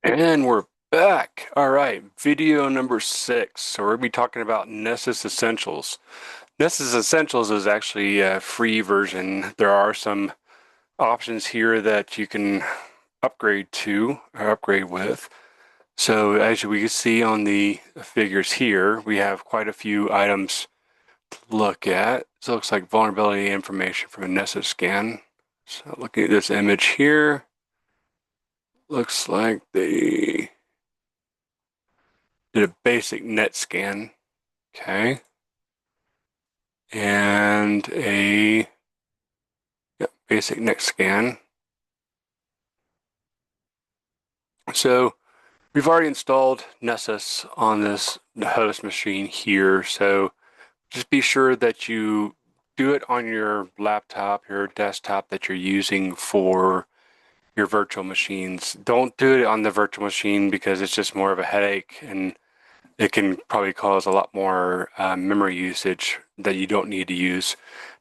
And we're back. All right, video number 6. So we're going to be talking about Nessus Essentials. Nessus Essentials is actually a free version. There are some options here that you can upgrade to or upgrade with. So as we can see on the figures here, we have quite a few items to look at. So it looks like vulnerability information from a Nessus scan. So looking at this image here, looks like they did a basic net scan. Okay. And a basic net scan. So we've already installed Nessus on this host machine here. So just be sure that you do it on your laptop, your desktop that you're using for your virtual machines. Don't do it on the virtual machine because it's just more of a headache and it can probably cause a lot more memory usage that you don't need to use.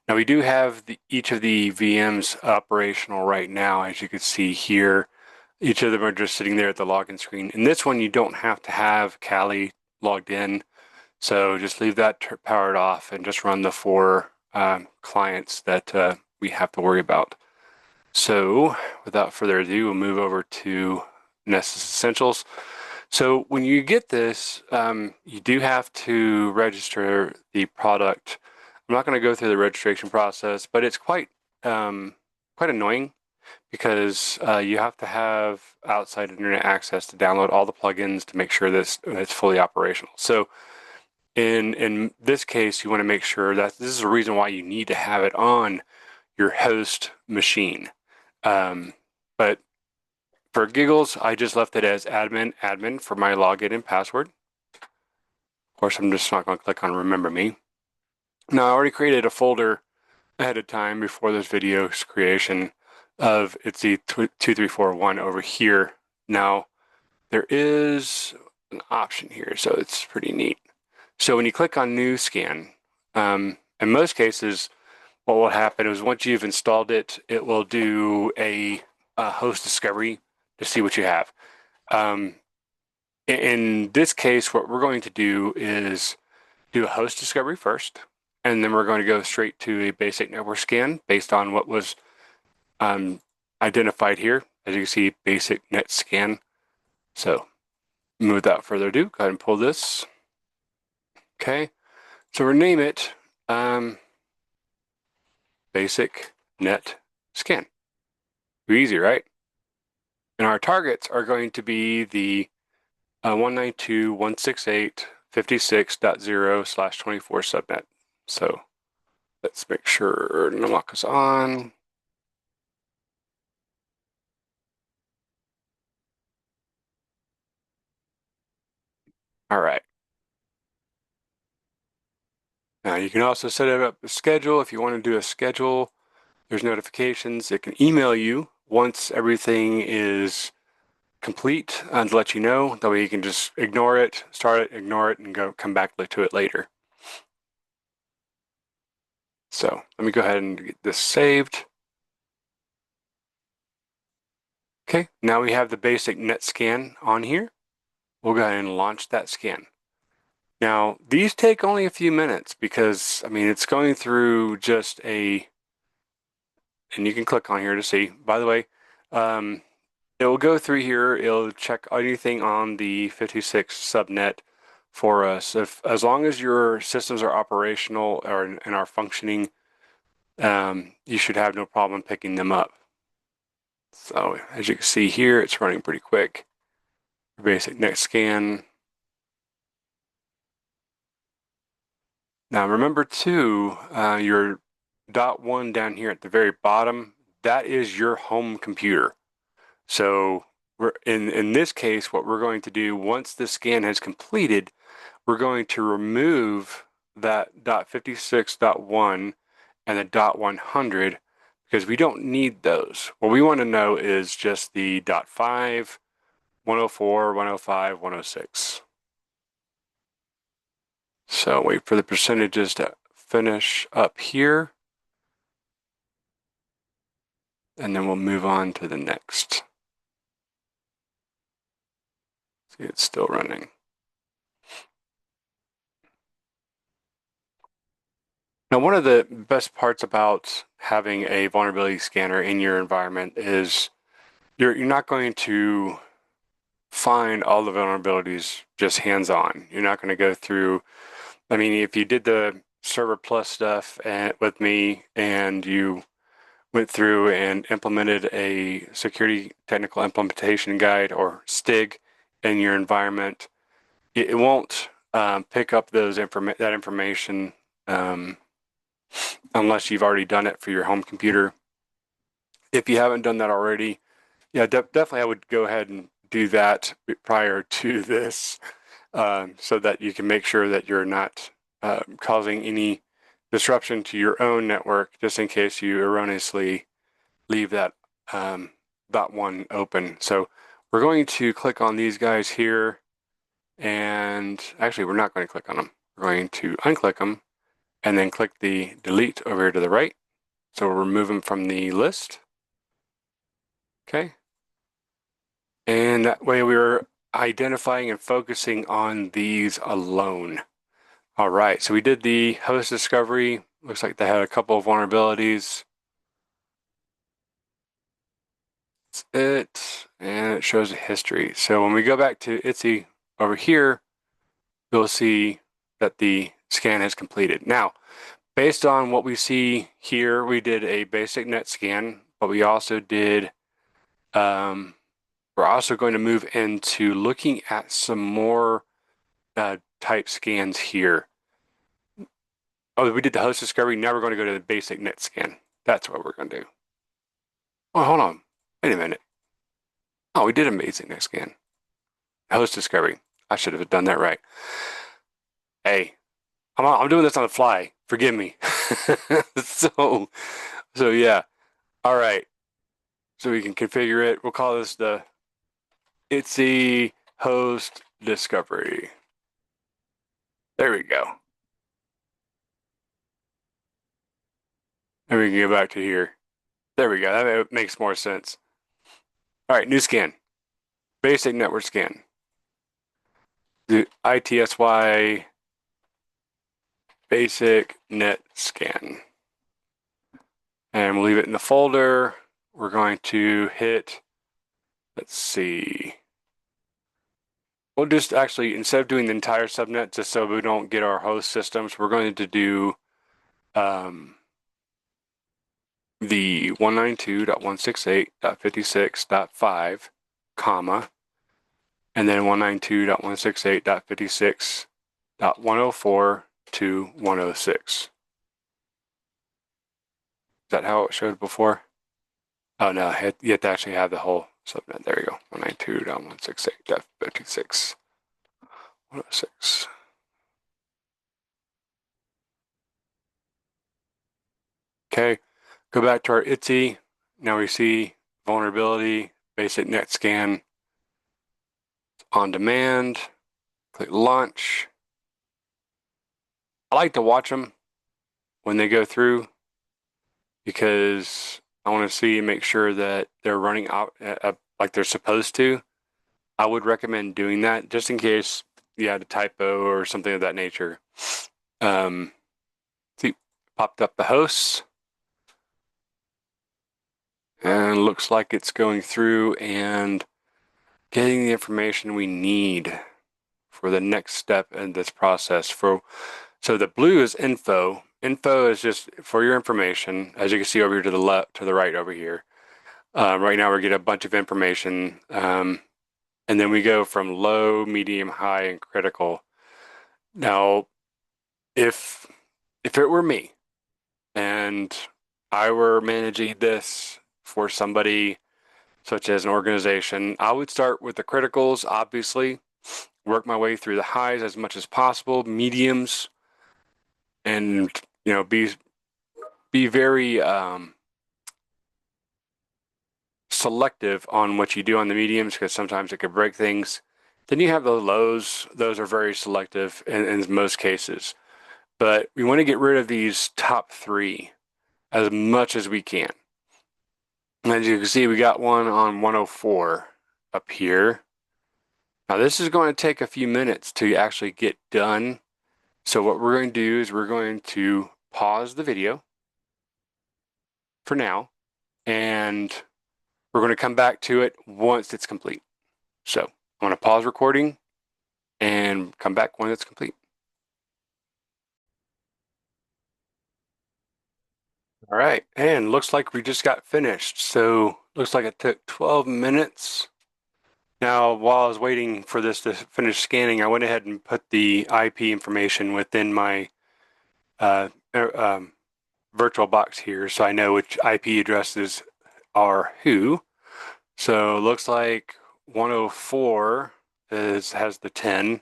Now we do have each of the VMs operational right now, as you can see here. Each of them are just sitting there at the login screen. In this one, you don't have to have Kali logged in, so just leave that powered off and just run the 4 clients that we have to worry about. So without further ado, we'll move over to Nessus Essentials. So when you get this, you do have to register the product. I'm not going to go through the registration process, but it's quite annoying because you have to have outside internet access to download all the plugins to make sure that it's fully operational. So in this case, you want to make sure that this is the reason why you need to have it on your host machine. But for giggles, I just left it as admin for my login and password. Of course, I'm just not going to click on remember me. Now, I already created a folder ahead of time before this video's creation of ITSY-2341 over here. Now, there is an option here, so it's pretty neat. So when you click on new scan, in most cases, what will happen is once you've installed it, it will do a host discovery to see what you have. In this case, what we're going to do is do a host discovery first, and then we're going to go straight to a basic network scan based on what was identified here. As you can see, basic net scan. So without further ado, go ahead and pull this. Okay, so we'll name it basic net scan. Easy, right? And our targets are going to be the 192.168.56.0/24 subnet. So let's make sure Namaka is on. All right. Now you can also set up a schedule. If you want to do a schedule, there's notifications. It can email you once everything is complete to let you know. That way you can just ignore it, start it, ignore it, and come back to it later. So let me go ahead and get this saved. Okay, now we have the basic net scan on here. We'll go ahead and launch that scan. Now, these take only a few minutes because, I mean, it's going through just and you can click on here to see. By the way, it will go through here. It'll check anything on the 56 subnet for us. As long as your systems are operational and are functioning, you should have no problem picking them up. So as you can see here, it's running pretty quick. Basic net scan. Now remember too, your .1 down here at the very bottom, that is your home computer. So we're in this case, what we're going to do once the scan has completed, we're going to remove that .56.1 and the .100 because we don't need those. What we want to know is just the .5, 104, 105, 106. So wait for the percentages to finish up here. And then we'll move on to the next. It's still running. Now, one of the best parts about having a vulnerability scanner in your environment is you're not going to find all the vulnerabilities just hands-on. You're not going to go through, I mean, if you did the Server Plus stuff with me and you went through and implemented a security technical implementation guide or STIG in your environment, it won't pick up that information unless you've already done it for your home computer. If you haven't done that already, yeah, definitely I would go ahead and do that prior to this so that you can make sure that you're not causing any disruption to your own network, just in case you erroneously leave that dot one open. So we're going to click on these guys here, and actually we're not going to click on them. We're going to unclick them and then click the delete over here to the right. So we'll remove them from the list. Okay. And that way we're identifying and focusing on these alone. All right, so we did the host discovery. Looks like they had a couple of vulnerabilities. That's it, and it shows a history. So when we go back to ITSY over here, you'll see that the scan has completed. Now, based on what we see here, we did a basic net scan, but we also did, we're also going to move into looking at some more type scans here. Oh, we did the host discovery. Now we're going to go to the basic net scan. That's what we're going to do. Oh, hold on. Wait a minute. Oh, we did a basic net scan. Host discovery. I should have done that right. Hey, I'm doing this on the fly. Forgive me. So yeah. All right. So we can configure it. We'll call this the ITSY host discovery. There we go. And we can go back to here. There we go. That makes more sense. All right, new scan. Basic network scan. The ITSY basic net scan. And we'll leave it in the folder. We're going to hit, let's see. We'll just actually, instead of doing the entire subnet, just so we don't get our host systems, we're going to do the 192.168.56.5, comma, and then 192.168.56.104 to 106. Is that how it showed before? Oh no, you have to actually have the whole subnet. There you go. 192.168.56.106. Okay, go back to our ITSY. Now we see vulnerability, basic net scan, on demand. Click launch. I like to watch them when they go through because I want to see and make sure that they're running out like they're supposed to. I would recommend doing that just in case you had a typo or something of that nature. See, popped up the hosts. And looks like it's going through and getting the information we need for the next step in this process. So the blue is info. Info is just for your information, as you can see over here to the left, to the right over here. Right now we're getting a bunch of information, and then we go from low, medium, high, and critical. Now, if it were me and I were managing this for somebody such as an organization, I would start with the criticals, obviously, work my way through the highs as much as possible, mediums, and be very selective on what you do on the mediums because sometimes it could break things. Then you have the lows. Those are very selective in most cases. But we want to get rid of these top three as much as we can. And as you can see, we got one on 104 up here. Now this is going to take a few minutes to actually get done. So what we're going to do is we're going to pause the video for now, and we're going to come back to it once it's complete. So I'm going to pause recording and come back when it's complete. All right, and looks like we just got finished. So looks like it took 12 minutes. Now, while I was waiting for this to finish scanning, I went ahead and put the IP information within my uh, er, um, virtual box here, so I know which IP addresses are who. So it looks like 104 has the 10.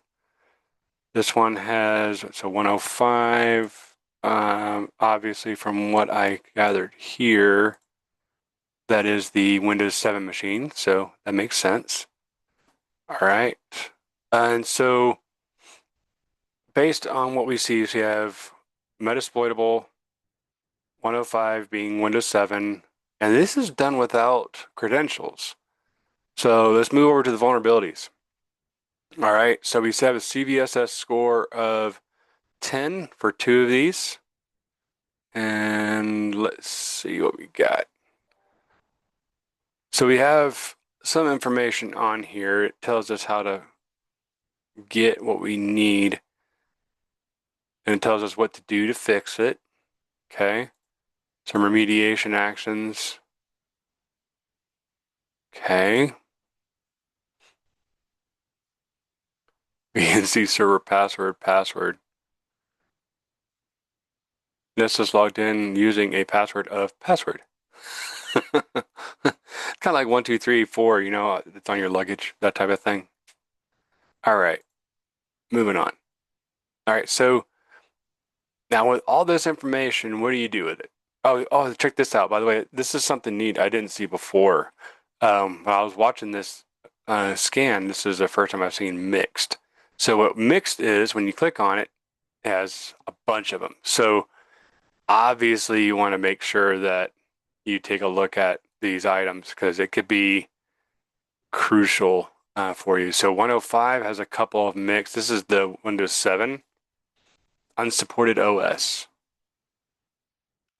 This one has, so 105, obviously from what I gathered here, that is the Windows 7 machine, so that makes sense. All right. And so based on what we see, so you have Metasploitable, 105 being Windows 7, and this is done without credentials. So let's move over to the vulnerabilities. All right, so we have a CVSS score of 10 for 2 of these. And let's see what we got. So we have some information on here. It tells us how to get what we need, and it tells us what to do to fix it. Okay. Some remediation actions. Okay. We can see server password. Nessus logged in using a password of password. Kind of like 1, 2, 3, 4, you know, it's on your luggage, that type of thing. All right, moving on. All right, so now with all this information, what do you do with it? Oh, check this out. By the way, this is something neat I didn't see before. While I was watching this scan, this is the first time I've seen mixed. So what mixed is, when you click on it, it has a bunch of them. So obviously you want to make sure that you take a look at these items because it could be crucial for you. So 105 has a couple of mixed. This is the Windows 7 unsupported OS.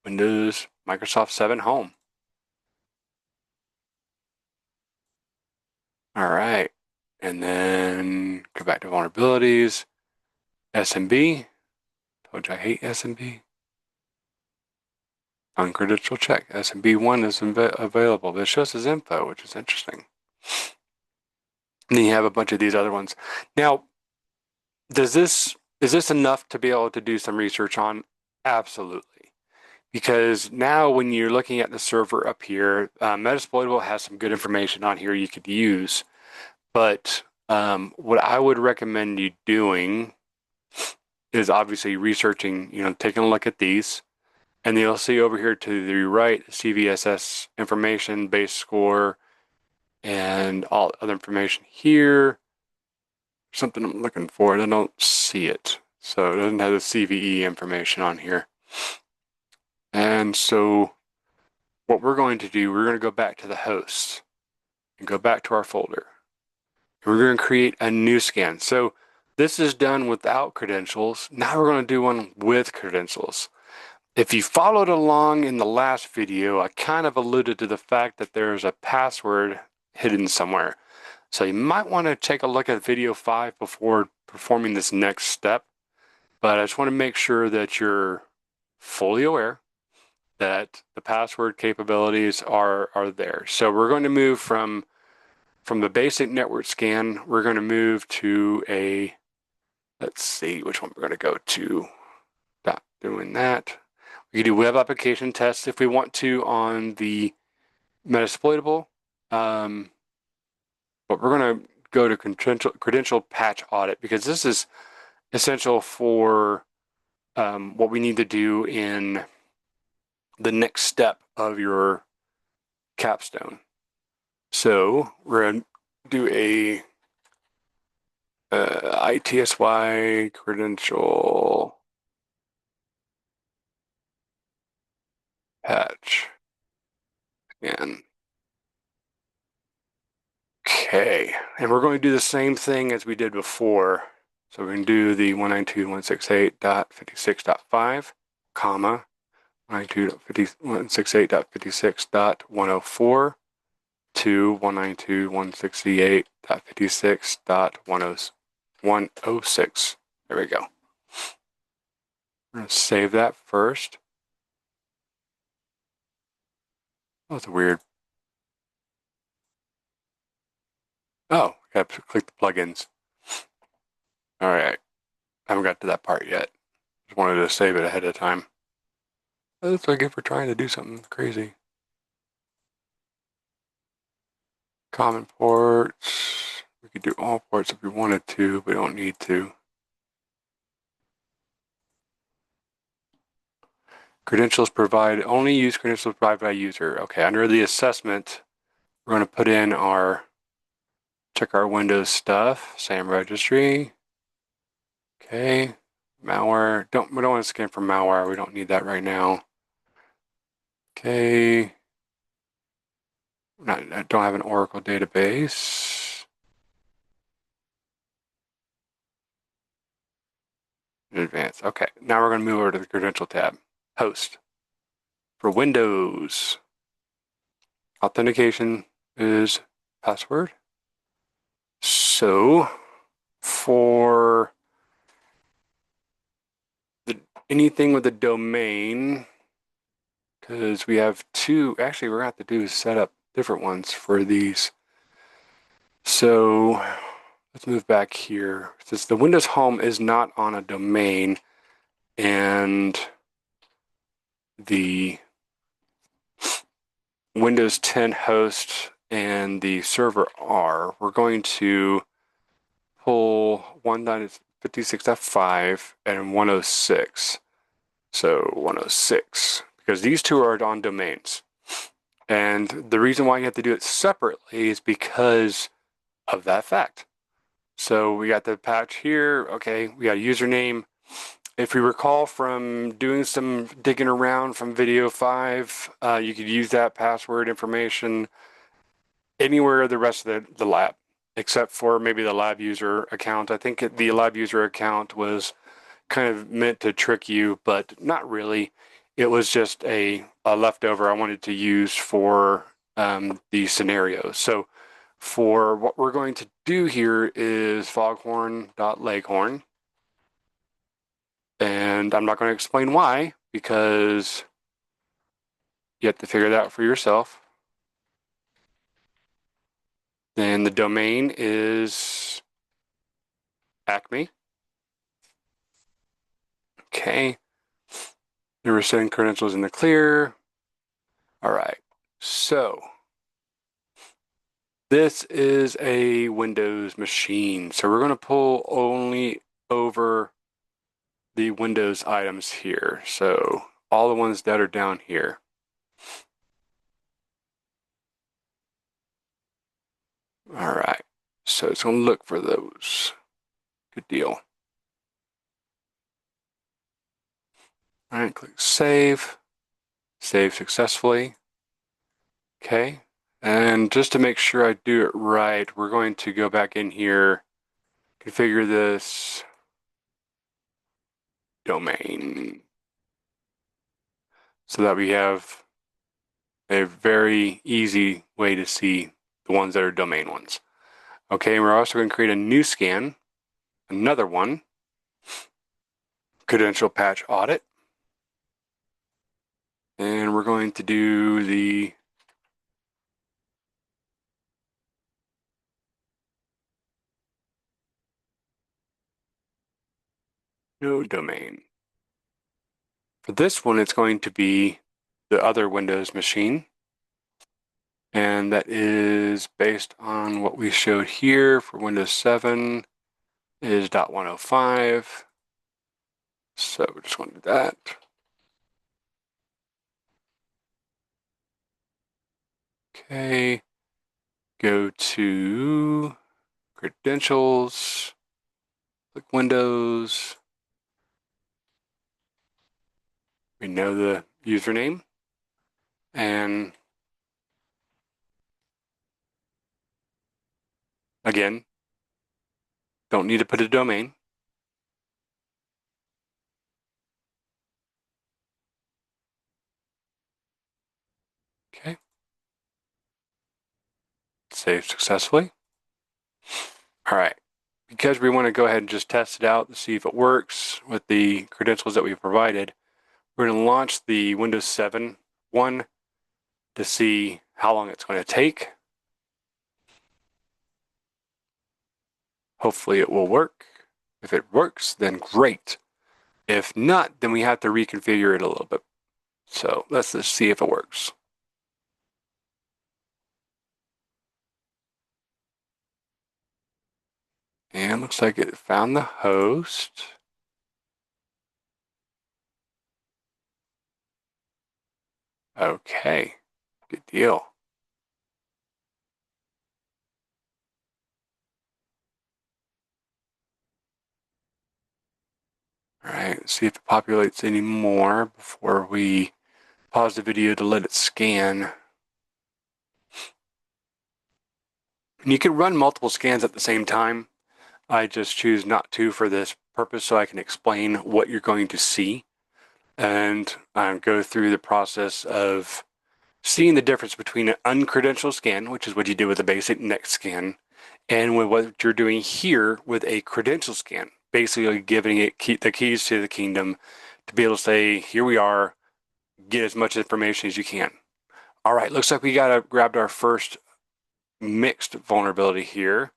Windows Microsoft 7 Home. All right. And then go back to vulnerabilities. SMB. Told you I hate SMB. Uncredential check. SMB1 is available. This shows as info, which is interesting. And then you have a bunch of these other ones. Now, is this enough to be able to do some research on? Absolutely. Because now when you're looking at the server up here, Metasploitable has some good information on here you could use. But what I would recommend you doing is obviously researching, taking a look at these. And you'll see over here to the right, CVSS information, base score, and all other information here. Something I'm looking for, and I don't see it. So it doesn't have the CVE information on here. And so what we're going to do, we're going to go back to the host and go back to our folder. And we're going to create a new scan. So this is done without credentials. Now we're going to do one with credentials. If you followed along in the last video, I kind of alluded to the fact that there's a password hidden somewhere. So you might want to take a look at video 5 before performing this next step. But I just want to make sure that you're fully aware that the password capabilities are there. So we're going to move from the basic network scan, we're going to move to a, let's see which one we're going to go to. Stop doing that. We can do web application tests if we want to on the Metasploitable. But we're going to go to credential patch audit because this is essential for what we need to do in the next step of your capstone. So we're going to do a ITSY credential patch. And Okay, and we're going to do the same thing as we did before. So we're going to do the 192.168.56.5, comma, 192.168.56.104 to 192.168.56.106. There we go. I'm going to save that first. Oh, that's weird. Oh, got to click the plugins. All right, I haven't got to that part yet. Just wanted to save it ahead of time. That's what I get for trying to do something crazy. Common ports. We could do all ports if we wanted to, but we don't need to. Credentials provided, only use credentials provided by user. Okay, under the assessment, we're going to put in our, check our Windows stuff, SAM registry. Okay, malware. We don't want to scan for malware. We don't need that right now. Okay. I don't have an Oracle database. In advance. Okay, now we're going to move over to the credential tab. Host. For Windows, authentication is password. So for anything with a domain, because we have two, actually we're going to have to do set up different ones for these. So let's move back here. Since the Windows Home is not on a domain and the Windows 10 host and the server are, we're going to pull 1.56.5 and 106. So 106, because these two are on domains. And the reason why you have to do it separately is because of that fact. So we got the patch here. Okay, we got a username. If we recall from doing some digging around from video 5, you could use that password information anywhere the rest of the lab, except for maybe the lab user account. I think the lab user account was kind of meant to trick you, but not really. It was just a leftover I wanted to use for these scenarios. So for what we're going to do here is foghorn.leghorn. And I'm not going to explain why, because you have to figure that out for yourself. Then the domain is Acme. Okay. And we're setting credentials in the clear. All right. So this is a Windows machine. So we're going to pull only over the Windows items here. So all the ones that are down here. All right. So it's going to look for those. Good deal. All right, click save. Save successfully. Okay. And just to make sure I do it right, we're going to go back in here, configure this domain so that we have a very easy way to see the ones that are domain ones. Okay, and we're also going to create a new scan, another one, credential patch audit. And we're going to do the no domain. For this one, it's going to be the other Windows machine. And that is based on what we showed here for Windows 7 is .105. So we just want to do that. Okay, go to credentials, click Windows. We know the username and Again, don't need to put a domain. Okay, save successfully. All right, because we want to go ahead and just test it out to see if it works with the credentials that we provided, we're going to launch the Windows 7 one to see how long it's going to take. Hopefully it will work. If it works, then great. If not, then we have to reconfigure it a little bit. So let's just see if it works. And looks like it found the host. Okay, good deal. All right, see if it populates any more before we pause the video to let it scan. And you can run multiple scans at the same time. I just choose not to for this purpose so I can explain what you're going to see and go through the process of seeing the difference between an uncredentialed scan, which is what you do with a basic next scan, and with what you're doing here with a credential scan, basically giving it the keys to the kingdom to be able to say, here we are, get as much information as you can. All right, looks like we grabbed our first mixed vulnerability here.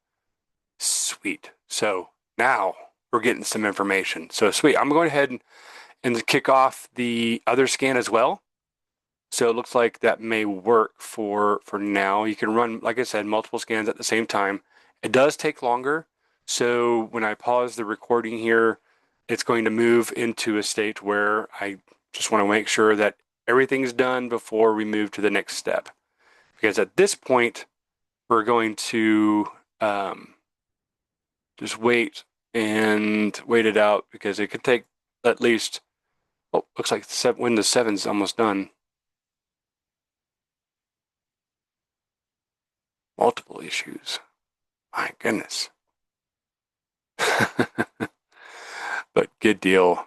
Sweet. So now we're getting some information. So sweet. I'm going ahead and kick off the other scan as well. So it looks like that may work for now. You can run, like I said, multiple scans at the same time. It does take longer. So when I pause the recording here, it's going to move into a state where I just want to make sure that everything's done before we move to the next step. Because at this point, we're going to just wait it out because it could take at least, oh, looks like Windows 7 is almost done. Multiple issues. My goodness. But good deal.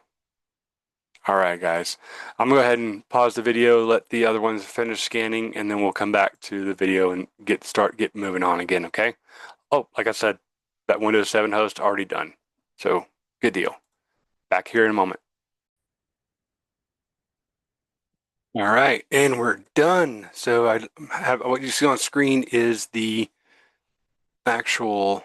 All right, guys. I'm going to go ahead and pause the video, let the other ones finish scanning, and then we'll come back to the video and get moving on again, okay? Oh, like I said, that Windows 7 host already done. So good deal. Back here in a moment. All right, and we're done. So I have what you see on screen is the actual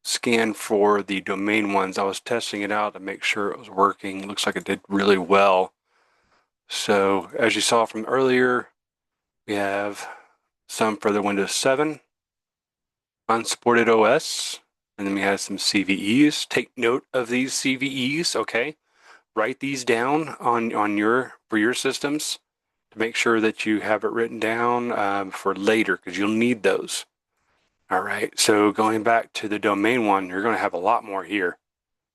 scan for the domain ones. I was testing it out to make sure it was working. Looks like it did really well. So as you saw from earlier, we have some for the Windows 7 unsupported OS, and then we have some CVEs. Take note of these CVEs, okay? Write these down for your systems to make sure that you have it written down for later because you'll need those. All right, so going back to the domain one, you're going to have a lot more here.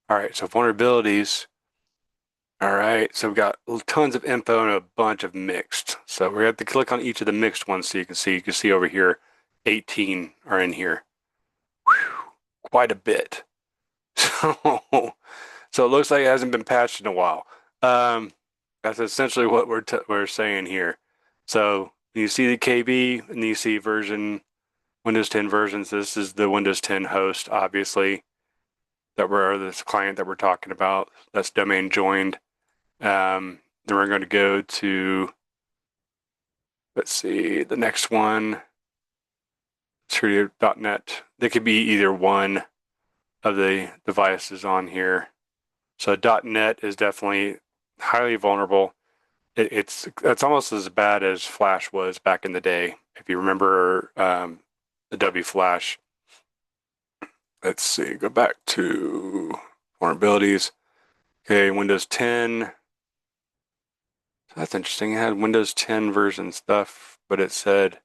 All right, so vulnerabilities. All right, so we've got tons of info and a bunch of mixed. So we're going to have to click on each of the mixed ones so you can see. You can see over here, 18 are in here. Whew, quite a bit. So it looks like it hasn't been patched in a while. That's essentially what we're saying here. So you see the KB and you see Windows 10 versions. This is the Windows 10 host, obviously, this client that we're talking about. That's domain joined. Then we're going to go to, let's see, the next one, security.net. They could be either one of the devices on here. So .NET is definitely highly vulnerable. It's almost as bad as Flash was back in the day. If you remember the W Flash. Let's see, go back to vulnerabilities. Okay, Windows 10. That's interesting. It had Windows 10 version stuff, but it said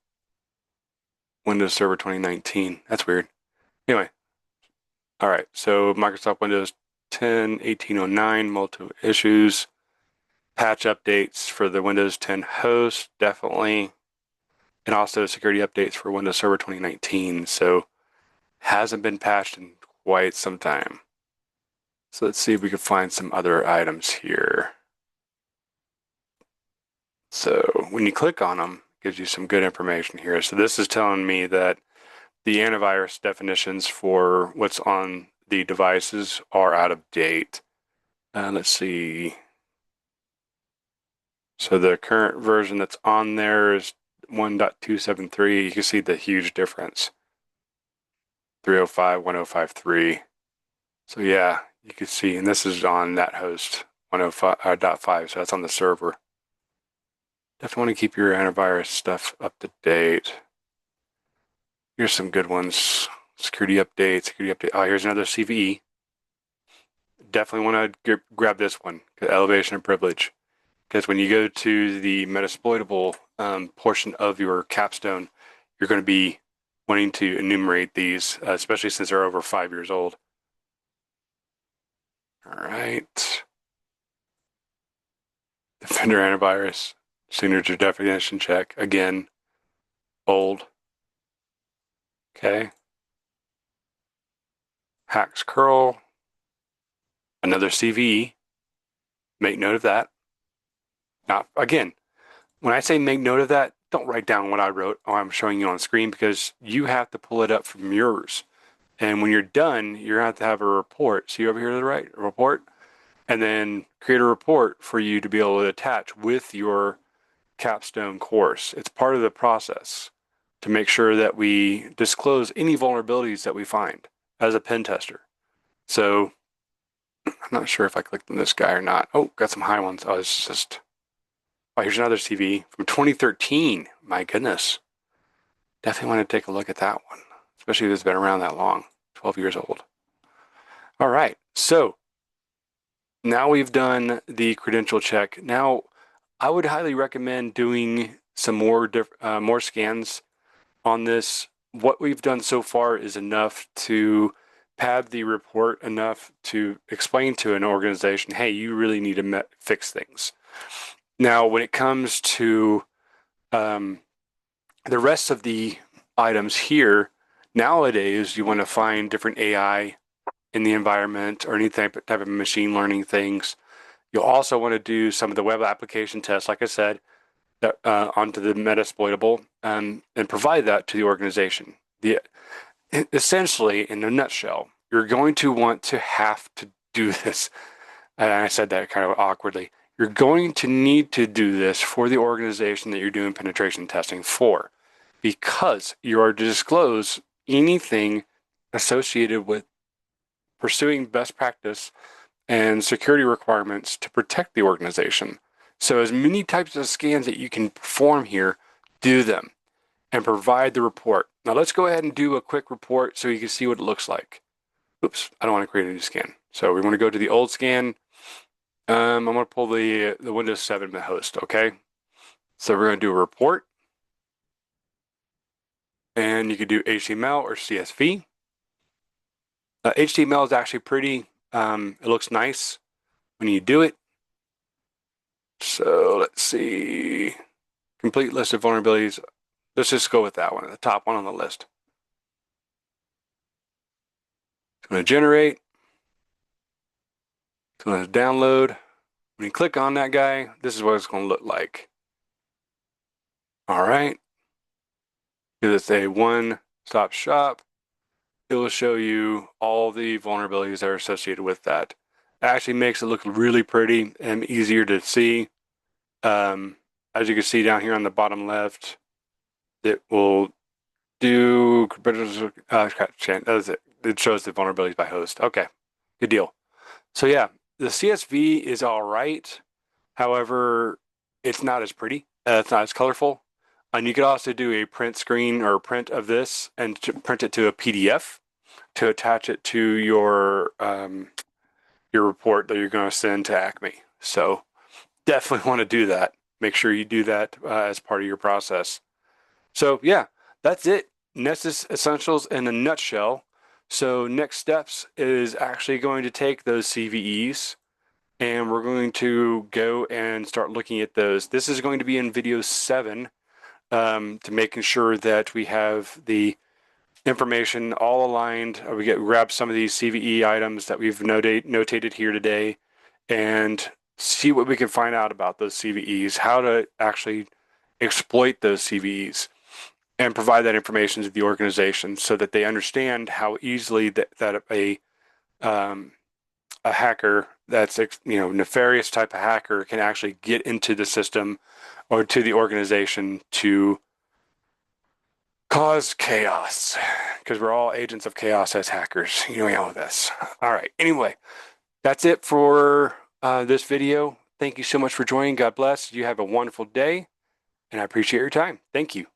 Windows Server 2019. That's weird. Anyway, all right. So Microsoft Windows 10 1809, multiple issues, patch updates for the Windows 10 host, definitely, and also security updates for Windows Server 2019. So Hasn't been patched in quite some time. So let's see if we can find some other items here. So when you click on them, it gives you some good information here. So this is telling me that the antivirus definitions for what's on the devices are out of date. Let's see. So the current version that's on there is 1.273. You can see the huge difference. 305, 1053. So yeah, you can see, and this is on that host 105.5, so that's on the server. Definitely want to keep your antivirus stuff up to date. Here's some good ones. Security update, security update. Oh, here's another CVE. Definitely want to grab this one, elevation and privilege. Because when you go to the Metasploitable portion of your capstone, you're going to be wanting to enumerate these, especially since they're over 5 years old. All right. Defender antivirus, signature definition check. Again, old. Okay. Hacks curl. Another CVE. Make note of that. Now, again, when I say make note of that, don't write down what I wrote or I'm showing you on screen because you have to pull it up from yours. And when you're done, you're going to have a report. See over here to the right, a report, and then create a report for you to be able to attach with your capstone course. It's part of the process to make sure that we disclose any vulnerabilities that we find as a pen tester. So I'm not sure if I clicked on this guy or not. Oh, got some high ones. Oh, it's just, oh, here's another CV from 2013. My goodness. Definitely want to take a look at that one, especially if it's been around that long, 12 years old. All right, so now we've done the credential check. Now, I would highly recommend doing some more scans on this. What we've done so far is enough to pad the report enough to explain to an organization, hey, you really need to fix things. Now, when it comes to the rest of the items here, nowadays you want to find different AI in the environment or any type of machine learning things. You'll also want to do some of the web application tests, like I said, that, onto the Metasploitable and provide that to the organization. Essentially, in a nutshell, you're going to want to have to do this. And I said that kind of awkwardly. You're going to need to do this for the organization that you're doing penetration testing for, because you are to disclose anything associated with pursuing best practice and security requirements to protect the organization. So as many types of scans that you can perform here, do them and provide the report. Now let's go ahead and do a quick report so you can see what it looks like. Oops, I don't want to create a new scan. So we want to go to the old scan. I'm going to pull the Windows 7 host, okay? So we're going to do a report. And you could do HTML or CSV. HTML is actually pretty. It looks nice when you do it. So let's see. Complete list of vulnerabilities. Let's just go with that one, the top one on the list. It's going to generate. It's going to download. When you click on that guy, this is what it's going to look like. All right. It's a one-stop shop. It will show you all the vulnerabilities that are associated with that. It actually makes it look really pretty and easier to see. As you can see down here on the bottom left, it will do, it shows the vulnerabilities by host. Okay, good deal. So yeah, the CSV is all right. However, it's not as pretty. It's not as colorful. And you could also do a print screen or a print of this and print it to a PDF to attach it to your report that you're going to send to Acme. So definitely want to do that. Make sure you do that as part of your process. So yeah, that's it. Nessus Essentials in a nutshell. So next steps is actually going to take those CVEs and we're going to go and start looking at those. This is going to be in video 7 to making sure that we have the information all aligned. We grab some of these CVE items that we've notated here today and see what we can find out about those CVEs, how to actually exploit those CVEs, and provide that information to the organization so that they understand how easily that a hacker that's nefarious type of hacker can actually get into the system or to the organization to cause chaos, because we're all agents of chaos as hackers. You know this. All right. Anyway, that's it for this video. Thank you so much for joining. God bless. You have a wonderful day, and I appreciate your time. Thank you.